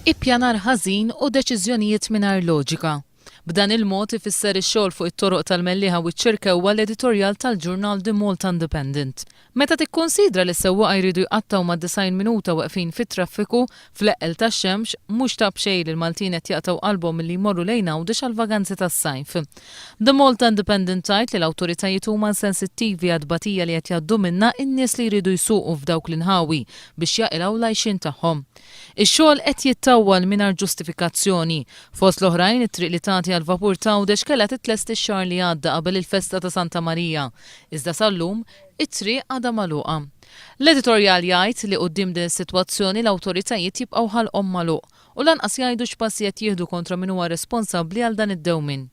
Ippjanar ħażin u deċiżjonijiet mingħajr loġika. B'dan il-mod ifisser ix-xogħol fuq it-toroq tal-Mellieha u tac-Cirkewwa l-editorjal tal-ġurnal The Malta Independent. Meta tikkunsidra li s-sewwieqa jridu jqattaw ma' 90 minuta waqfin fit-traffiku fl-eqqel tax-xemx mhux tab xejn li l-Maltin qed jaqtaw qalbhom milli jmorru lejn għawdex għall-vaganzi tas-sajf. The Malta Independent tgħid li l-awtoritajiet huma sensittivi għad-tbatija li qed jgħaddu minnha n-nies li jridu jsuqu f'dawk l-inhawi biex jaqilgħu l-għajxien tagħhom. Ix-xogħol qed jittawwal mingħajr ġustifikazzjoni. Fost l-oħrajn it-triq li tagħti għall-vapur ta' għawdex kellha titlest ix-xahar li għadda qabel il-festa ta' Santa Marija. Iżda sal-lum it-triq għadha magħluqa. L-editorjal jgħid li quddiem din is-sitwazzjoni l-awtoritajiet jibqgħu ħalqhom magħluq u lanqas jgħidu x'passi qed jieħdu kontra min huwa responsabbli għal dan id-dewmien.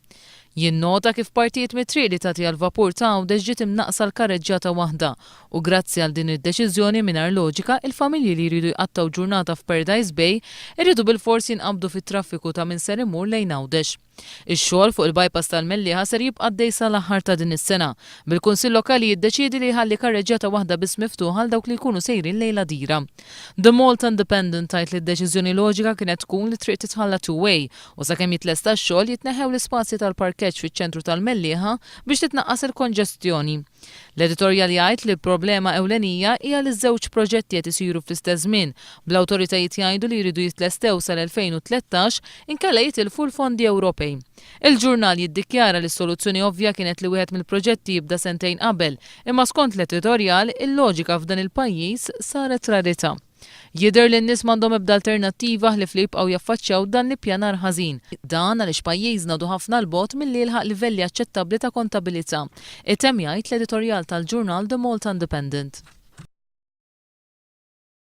Jinnota kif partijiet mit-triq li tagħti għall-vapur ta' għawdex ġiet imnaqsa l-karreġġjata waħda u grazzi għal din id-deċiżjoni mingħajr loġika il-familji li jridu jqattaw ġurnata f'Paradise Bay irridu bil-fors jinqabdu fit-traffiku ta' min ser imur lejn għawdex. Ix-xogħol fuq il-bypass tal-Mellieha ser jibqa' għaddej sal-aħħar ta' din is-sena bil-Kunsill Lokali jiddeċiedi li jħalli karreġġjata waħda biss miftuħa għal dawk li jkunu sejrin lejla dira. The Malta Independent tgħid li d-deċiżjoni loġika kienet tkun li triq titħalla two-way u sakemm jitlesta x-xogħol jitneħħew l-ispazji tal-parkeġġ fiċ-ċentru tal-Mellieha biex titnaqqas il-konġestjoni. L-editorjal jgħid li l-problema ewlenija hija li ż-żewġ proġetti qed isiru fl-istess żmien bl-awtoritajiet jgħidu li jridu jitlestew sal-2013 inkella jitilfu l-fondi Ewropej. Il-ġurnal jiddikjara li s-soluzzjoni ovvja kienet li wieħed mill-proġetti jibda sentejn qabel, imma skont l-editorjal il-loġika f'dan il-pajjiż saret rarità. Jidher li n-nies m'għandhom ebda alternattiva ħlief li jibqgħu jaffaċċjaw dan l-ippjanar ħażin. Dan għaliex pajjiżna du ħafna l-bogħod milli jilħaq livelli aċċettabbli ta' kontabilità. Item jgħid l-editorjal tal-ġurnal The Malta Independent.